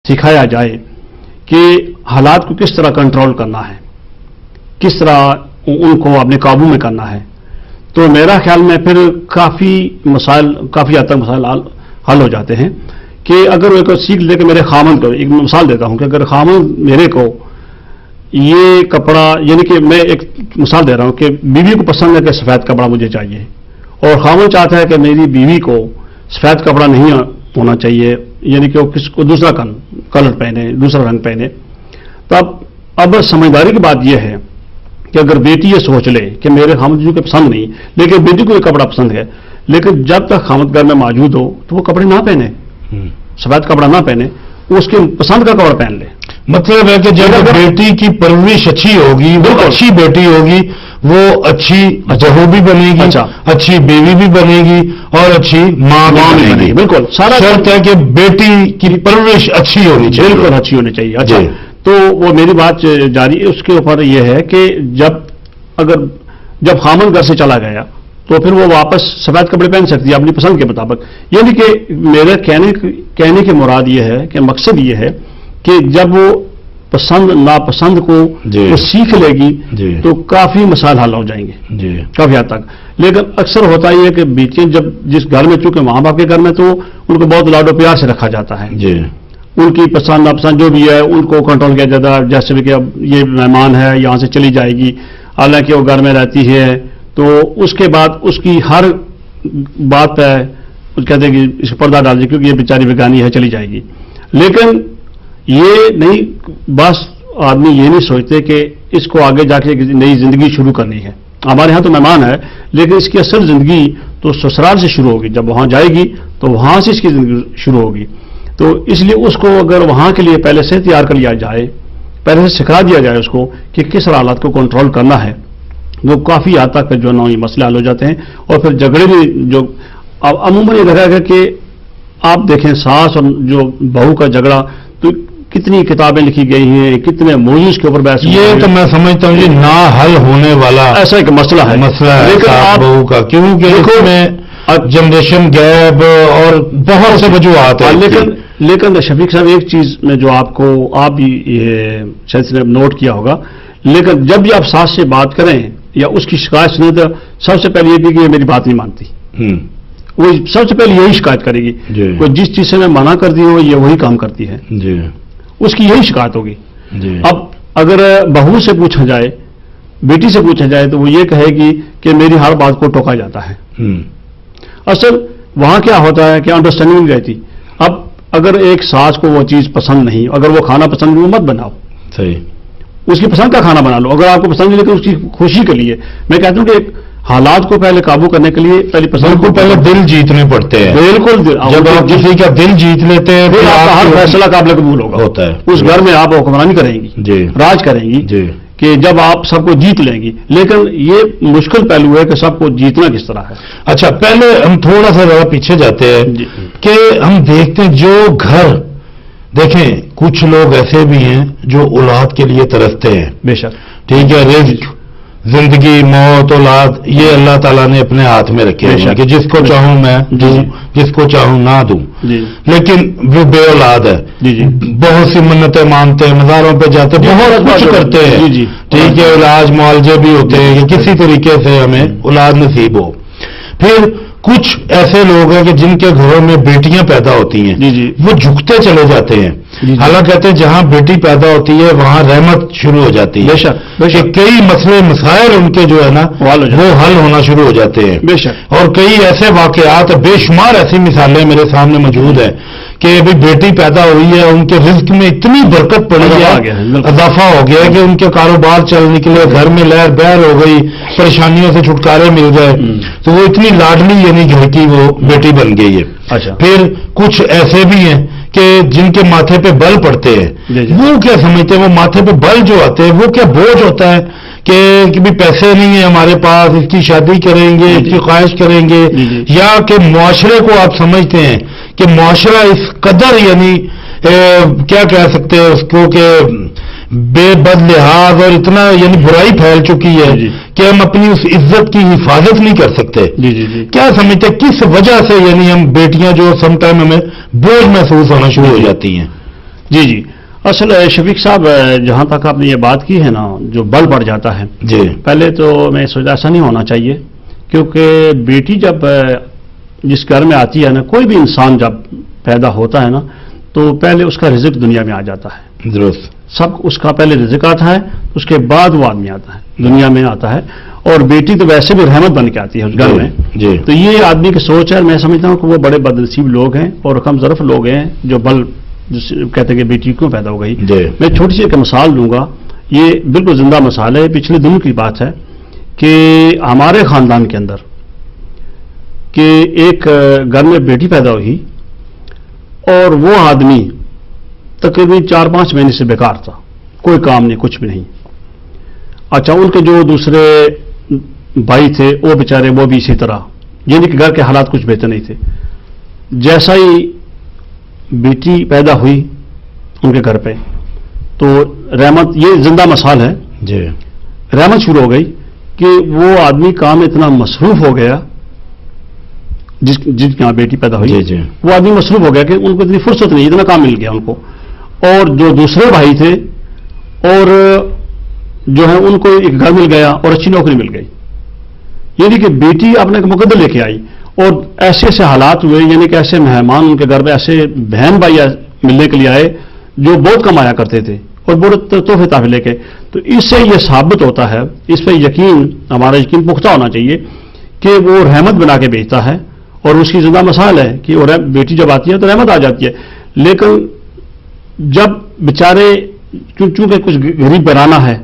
سکھایا جائے کہ حالات کو کس طرح کنٹرول کرنا ہے، کس طرح ان کو اپنے قابو میں کرنا ہے، تو میرا خیال میں پھر کافی حد تک مسائل حل ہو جاتے ہیں. کہ اگر وہ سیکھ لے کہ میرے خامن کو، ایک مثال دیتا ہوں کہ اگر خامن میرے کو یہ کپڑا، یعنی کہ میں ایک مثال دے رہا ہوں کہ بیوی کو پسند ہے کہ سفید کپڑا مجھے چاہیے، اور خامن چاہتا ہے کہ میری بیوی کو سفید کپڑا نہیں ہونا چاہیے، یعنی کہ وہ کس کو دوسرا کلر پہنے، دوسرا رنگ پہنے. تو اب سمجھداری کی بات یہ ہے کہ اگر بیٹی یہ سوچ لے کہ میرے خامد جو کہ پسند نہیں، لیکن بیٹی کو یہ کپڑا پسند ہے، لیکن جب تک خامد گھر میں موجود ہو تو وہ کپڑے نہ پہنے، سفید کپڑا نہ پہنے، وہ اس کے پسند کا کپڑا پہن لے. مطلب ہے کہ جب بیٹی کی پرورش اچھی ہوگی، وہ اچھی بیٹی ہوگی، وہ اچھی بہو بھی بنے گی، اچھی بیوی بھی بنے گی، اور اچھی ماں بھی بنے گی. بالکل سارا شرط ہے کہ بیٹی کی پرورش اچھی ہونی چاہیے. بالکل اچھی ہونی چاہیے. اچھا، تو وہ میری بات جاری اس کے اوپر یہ ہے کہ جب خامن گھر سے چلا گیا تو پھر وہ واپس سفید کپڑے پہن سکتی ہے اپنی پسند کے مطابق. یعنی کہ میرے کہنے کی مراد یہ ہے کہ مقصد یہ ہے کہ جب وہ پسند ناپسند کو وہ سیکھ لے گی تو کافی مسائل حل ہو جائیں گے کافی حد تک. لیکن اکثر ہوتا ہی ہے کہ بیٹیاں جب جس گھر میں، چونکہ ماں باپ کے گھر میں تو ان کو بہت لاڈ و پیار سے رکھا جاتا ہے، ان کی پسند ناپسند جو بھی ہے ان کو کنٹرول کیا جاتا ہے. جیسے بھی کہ اب یہ مہمان ہے یہاں سے چلی جائے گی، حالانکہ وہ گھر میں رہتی ہے، تو اس کے بعد اس کی ہر بات ہے کہتے ہیں کہ اس کو پردہ ڈال دیں کیونکہ یہ بیچاری بیگانی ہے چلی جائے گی. لیکن یہ نہیں، بس آدمی یہ نہیں سوچتے کہ اس کو آگے جا کے نئی زندگی شروع کرنی ہے. ہمارے ہاں تو مہمان ہے، لیکن اس کی اصل زندگی تو سسرال سے شروع ہوگی. جب وہاں جائے گی تو وہاں سے اس کی زندگی شروع ہوگی. تو اس لیے اس کو اگر وہاں کے لیے پہلے سے تیار کر لیا جائے، پہلے سے سکھا دیا جائے اس کو کہ کس حالات کو کنٹرول کرنا ہے، وہ کافی حد تک جو ہے یہ مسئلے حل ہو جاتے ہیں. اور پھر جھگڑے بھی جو عموماً یہ دیکھا گیا کہ آپ دیکھیں ساس اور جو بہو کا جھگڑا، تو کتنی کتابیں لکھی گئی ہیں، کتنے موضوع کے اوپر بحث. یہ تو میں سمجھتا ہوں یہ نہ حل ہونے والا ایسا ایک مسئلہ ہے لیکن آپ بہو کا، کیونکہ میں جنریشن گیپ اور بہت سے وجوہات ہیں. لیکن شفیق صاحب ایک چیز میں جو آپ بھی شاید سے نوٹ کیا ہوگا، لیکن جب بھی آپ ساس سے بات کریں یا اس کی شکایت سنیں تو سب سے پہلے یہ بھی کہ یہ میری بات نہیں مانتی. وہ سب سے پہلے یہی شکایت کرے گی. کوئی جس چیز سے میں منع کرتی ہوں یہ وہی کام کرتی ہے، اس کی یہی شکایت ہوگی. اب اگر بہو سے پوچھا جائے، بیٹی سے پوچھا جائے تو وہ یہ کہے گی کہ میری ہر بات کو ٹوکا جاتا ہے. اصل وہاں کیا ہوتا ہے کہ انڈرسٹینڈنگ نہیں رہتی. اب اگر ایک ساس کو وہ چیز پسند نہیں، اگر وہ کھانا پسند نہیں، وہ مت بناؤ، صحیح، اس کی پسند کا کھانا بنا لو. اگر آپ کو پسند نہیں، لیکن اس کی خوشی کے لیے میں کہتا ہوں کہ حالات کو پہلے قابو کرنے کے لیے پہلے پسند کو پہلے دل جیتنے پڑتے ہیں. بالکل، جب آپ کسی کا دل جیت لیتے ہیں پھر آپ کا ہر فیصلہ قابل قبول ہوتا ہے. اس گھر میں آپ حکمرانی کریں گی، راج کریں گی کہ جب آپ سب کو جیت لیں گی. لیکن یہ مشکل پہلو ہے کہ سب کو جیتنا کس طرح ہے. اچھا، پہلے ہم تھوڑا سا ذرا پیچھے جاتے ہیں کہ ہم دیکھتے ہیں جو گھر، دیکھیں کچھ لوگ ایسے بھی ہیں جو اولاد کے لیے ترستے ہیں. بے شک، ٹھیک ہے، رزق، زندگی، موت، اولاد یہ اللہ تعالیٰ نے اپنے ہاتھ میں رکھے ہیں کہ جس کو چاہوں میں دوں، جس کو چاہوں نہ دوں. لیکن وہ بے اولاد ہے، بہت سی منتیں مانتے ہیں، مزاروں پہ جاتے ہیں، بہت کچھ کرتے ہیں. ٹھیک ہے، علاج معالجے بھی ہوتے ہیں کہ کسی طریقے سے ہمیں اولاد نصیب ہو. پھر کچھ ایسے لوگ ہیں کہ جن کے گھروں میں بیٹیاں پیدا ہوتی ہیں، وہ جھکتے چلے جاتے ہیں. حالانکہ کہتے ہیں جہاں بیٹی پیدا ہوتی ہے وہاں رحمت شروع ہو جاتی ہے. کہ کئی مسئلے مسائل ان کے جو ہے نا وہ حل ہونا شروع ہو جاتے ہیں. اور کئی ایسے واقعات، بے شمار ایسی مثالیں میرے سامنے موجود ہیں کہ ابھی بیٹی پیدا ہوئی ہے، ان کے رزق میں اتنی برکت پڑی ہے، اضافہ ہو گیا ہے کہ ان کے کاروبار چل نکلے، گھر میں لہر بہر ہو گئی، پریشانیوں سے چھٹکارے مل گئے، تو وہ اتنی لاڈلی یعنی گھر کی وہ بیٹی بن گئی ہے. پھر کچھ ایسے بھی ہیں کہ جن کے ماتھے پہ بل پڑتے ہیں، وہ کیا سمجھتے ہیں، وہ ماتھے پہ بل جو آتے ہیں وہ کیا بوجھ ہوتا ہے کہ بھی پیسے نہیں ہیں ہمارے پاس، اس کی شادی کریں گے، اس کی خواہش کریں گے، یا کہ معاشرے کو آپ سمجھتے ہیں کہ معاشرہ اس قدر یعنی کیا کہہ سکتے ہیں اس کو کہ بے بد لحاظ اور اتنا یعنی برائی پھیل چکی ہے کہ ہم اپنی اس عزت کی حفاظت نہیں کر سکتے. کیا سمجھتے کس وجہ سے یعنی ہم بیٹیاں جو سم ٹائم ہمیں بوجھ محسوس ہونا شروع ہو جاتی ہیں؟ جی جی، اصل شفیق صاحب جہاں تک آپ نے یہ بات کی ہے نا، جو بل بڑھ جاتا ہے، جی پہلے تو میں سوچا ایسا نہیں ہونا چاہیے، کیونکہ بیٹی جب جس گھر میں آتی ہے نا، کوئی بھی انسان جب پیدا ہوتا ہے نا، تو پہلے اس کا رزق دنیا میں آ جاتا ہے، درست، سب اس کا پہلے رزق آتا ہے، اس کے بعد وہ آدمی آتا ہے، دنیا میں آتا ہے، اور بیٹی تو ویسے بھی رحمت بن کے آتی ہے اس گھر میں. جی تو یہ آدمی کی سوچ ہے، میں سمجھتا ہوں کہ وہ بڑے بدنصیب لوگ ہیں اور کم ظرف لوگ ہیں جو بل کہتے ہیں کہ بیٹی کیوں پیدا ہو گئی. جی میں چھوٹی سی ایک مثال دوں گا، یہ بالکل زندہ مثال ہے، پچھلے دنوں کی بات ہے کہ ہمارے خاندان کے اندر کہ ایک گھر میں بیٹی پیدا ہوئی اور وہ آدمی تقریباً 4-5 مہینے سے بیکار تھا، کوئی کام نہیں، کچھ بھی نہیں. اچھا، ان کے جو دوسرے بھائی تھے وہ بیچارے وہ بھی اسی طرح، یعنی کہ گھر کے حالات کچھ بہتر نہیں تھے. جیسا ہی بیٹی پیدا ہوئی ان کے گھر پہ تو رحمت، یہ زندہ مثال ہے، جی رحمت شروع ہو گئی کہ وہ آدمی کام اتنا مصروف ہو گیا، جس کے یہاں بیٹی پیدا ہوئی، جی جی وہ آدمی مصروف ہو گیا کہ ان کو اتنی فرصت نہیں، اتنا کام مل گیا ان کو. اور جو دوسرے بھائی تھے اور جو ہے ان کو ایک گھر مل گیا اور اچھی نوکری مل گئی، یعنی کہ بیٹی اپنے مقدر لے کے آئی. اور ایسے ایسے حالات ہوئے، یعنی کہ ایسے مہمان ان کے گھر میں، ایسے بہن بھائی ملنے کے لیے آئے جو بہت کمایا کرتے تھے اور بہت تحفے تحفے لے کے. تو اس سے یہ ثابت ہوتا ہے، اس پہ یقین، ہمارا یقین پختہ ہونا چاہیے کہ وہ رحمت بنا کے بیچتا ہے، اور اس کی زندہ مثال ہے کہ بیٹی جب آتی ہے تو رحمت آ جاتی ہے. لیکن جب بیچارے چونکہ کچھ غریب بنانا ہے،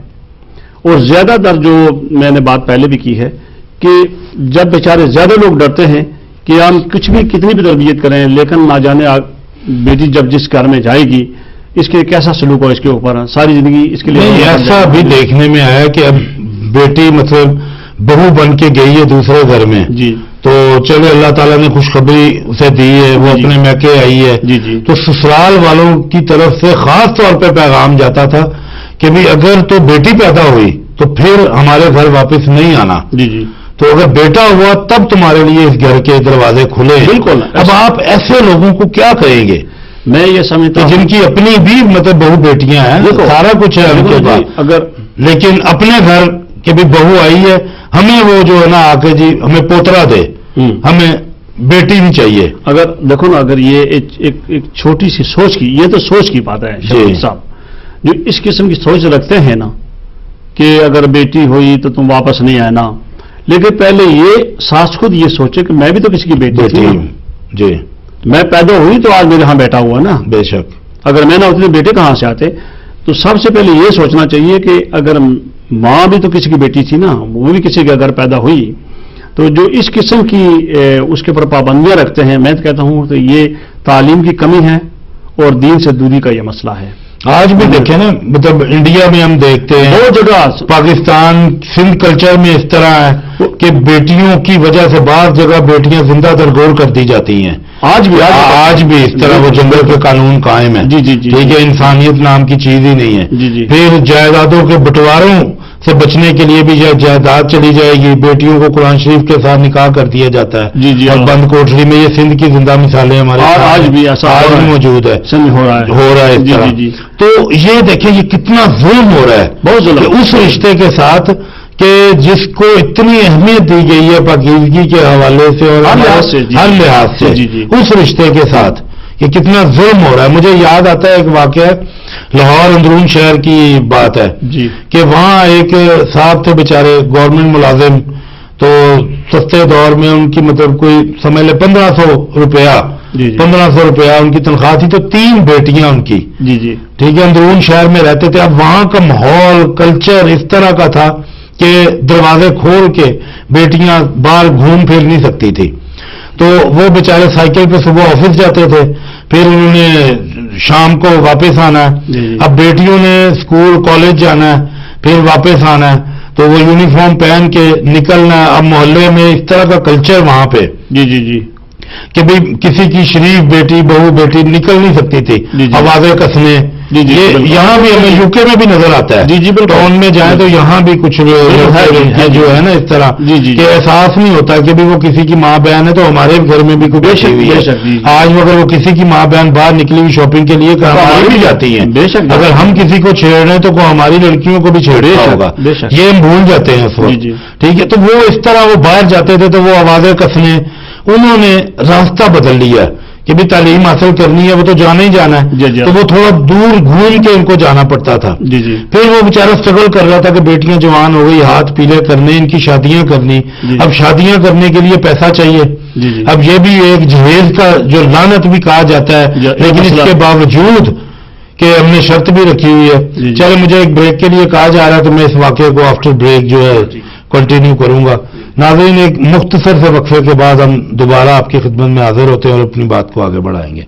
اور زیادہ تر جو میں نے بات پہلے بھی کی ہے کہ جب بیچارے زیادہ لوگ ڈرتے ہیں کہ ہم کچھ بھی کتنی بھی تربیت کریں، لیکن نہ جانے بیٹی جب جس گھر میں جائے گی اس کے کیسا سلوک ہو، اس کے اوپر ساری زندگی اس کے لیے. ایسا بھی دیکھنے میں آیا کہ اب بیٹی مطلب بہو بن کے گئی ہے دوسرے گھر میں، جی، تو چلو اللہ تعالیٰ نے خوشخبری اسے دی ہے، وہ اپنے میکے آئی ہے. جی جی، تو سسرال والوں کی طرف سے خاص طور پہ پیغام جاتا تھا کہ بھی اگر تو بیٹی پیدا ہوئی تو پھر ہمارے گھر واپس نہیں آنا. جی جی، تو اگر بیٹا ہوا تب تمہارے لیے اس گھر کے دروازے کھلے. بالکل. اب آپ ایسے لوگوں کو کیا کہیں گے؟ میں یہ سمجھتا ہوں جن کی اپنی بھی مطلب بہو بیٹیاں ہیں، سارا کچھ ہے ان کے پاس، اگر لیکن اپنے گھر کے بھی بہو آئی ہے، ہمیں وہ جو ہے نا آ کے جی ہمیں پوترا دے، ہمیں بیٹی نہیں چاہیے. اگر دیکھو نا، اگر یہ ایک چھوٹی سی سوچ کی، یہ تو سوچ کی بات ہے شفیق صاحب، جو اس قسم کی سوچ رکھتے ہیں نا کہ اگر بیٹی ہوئی تو تم واپس نہیں آئے نا، لیکن پہلے یہ ساس خود یہ سوچے کہ میں بھی تو کسی کی بیٹی تھی، جی میں پیدا ہوئی تو آج میرے یہاں بیٹا ہوا نا. بے شک. اگر میں نہ اتنے بیٹے کہاں سے آتے؟ تو سب سے پہلے یہ سوچنا چاہیے کہ اگر ماں بھی تو کسی کی بیٹی تھی نا، وہ بھی کسی کے گھر پیدا ہوئی، تو جو اس قسم کی اس کے اوپر پابندیاں رکھتے ہیں، میں تو کہتا ہوں تو یہ تعلیم کی کمی ہے اور دین سے دوری کا یہ مسئلہ ہے. آج بھی دیکھیں نا، مطلب انڈیا میں ہم دیکھتے ہیں، بہت جگہ، پاکستان سندھ کلچر میں اس طرح ہے کہ بیٹیوں کی وجہ سے بعض جگہ بیٹیاں زندہ درگور کر دی جاتی ہیں. آج بھی اس طرح وہ جنگل کے قانون قائم ہے. جی جی جی، ٹھیک ہے، انسانیت نام کی چیز ہی نہیں ہے. جی جی، پھر جائیدادوں کے بٹواروں سے بچنے کے لیے بھی جائیداد چلی جائے گی، بیٹیوں کو قرآن شریف کے ساتھ نکاح کر دیا جاتا ہے. جی جی، اور بند کوٹری میں یہ سندھ کی زندہ مثالیں ہمارے آج بھی ایسا موجود ہے، ہو رہا ہے. اس طرح. تو یہ دیکھیں یہ کتنا ظلم ہو رہا ہے، بہت ظلم اس رشتے کے ساتھ کہ جس کو اتنی اہمیت دی گئی ہے پاکیزگی کے حوالے سے اور ہر لحاظ سے، اس رشتے کے ساتھ یہ کتنا ظلم ہو رہا ہے. مجھے یاد آتا ہے ایک واقعہ، لاہور اندرون شہر کی بات ہے کہ وہاں ایک صاحب تھے بیچارے گورنمنٹ ملازم، تو سستے دور میں ان کی مطلب کوئی سمجھ لے 1500 روپیہ 1500 روپیہ ان کی تنخواہ تھی، تو 3 بیٹیاں ان کی. جی جی، ٹھیک ہے، اندرون شہر میں رہتے تھے. اب وہاں کا ماحول کلچر اس طرح کا تھا کہ دروازے کھول کے بیٹیاں باہر گھوم پھر نہیں سکتی تھی. تو وہ بیچارے سائیکل پہ صبح آفس جاتے تھے، پھر انہوں نے شام کو واپس آنا ہے. اب بیٹیوں نے اسکول کالج جانا ہے، پھر واپس آنا ہے، تو وہ یونیفارم پہن کے نکلنا ہے. اب محلے میں اس طرح کا کلچر وہاں پہ جی جی جی، کہ بھئی کسی کی شریف بیٹی بہو بیٹی نکل نہیں سکتی تھی، آوازیں کسنے یہ یہاں بھی ہمیں یو کے میں بھی نظر آتا ہے. جی بالکل. ٹاؤن میں جائیں تو یہاں بھی کچھ جو ہے نا اس طرح کہ احساس نہیں ہوتا کہ بھی وہ کسی کی ماں بہن ہے تو ہمارے گھر میں بھی کوئی بیٹھی ہوئی ہے. آج اگر وہ کسی کی ماں بہن باہر نکلی ہوئی شاپنگ کے لیے ہماری بھی جاتی ہیں. اگر ہم کسی کو چھیڑ رہے ہیں تو ہماری لڑکیوں کو بھی چھیڑنا ہوگا. یہ ہم بھول جاتے ہیں اس وقت. ٹھیک ہے. تو وہ اس طرح وہ باہر جاتے تھے تو وہ آوازیں کسنے, انہوں نے راستہ بدل لیا کہ بھی تعلیم حاصل کرنی ہے وہ تو جانا ہی جانا ہے. تو وہ تھوڑا دور گھوم کے ان کو جانا پڑتا تھا. پھر وہ بیچارہ اسٹرگل کر رہا تھا کہ بیٹیاں جوان ہو گئی, ہاتھ پیلے کرنے, ان کی شادیاں کرنی. اب شادیاں کرنے کے لیے پیسہ چاہیے. اب یہ بھی ایک جہیز کا جو لعنت بھی کہا جاتا ہے, لیکن اس کے باوجود کہ ہم نے شرط بھی رکھی ہوئی ہے. چلے مجھے ایک بریک کے لیے کہا جا رہا ہے تو میں اس واقعے کو آفٹر بریک جو ہے کنٹینیو کروں گا. ناظرین, ایک مختصر سے وقفے کے بعد ہم دوبارہ آپ کی خدمت میں حاضر ہوتے ہیں اور اپنی بات کو آگے بڑھائیں گے.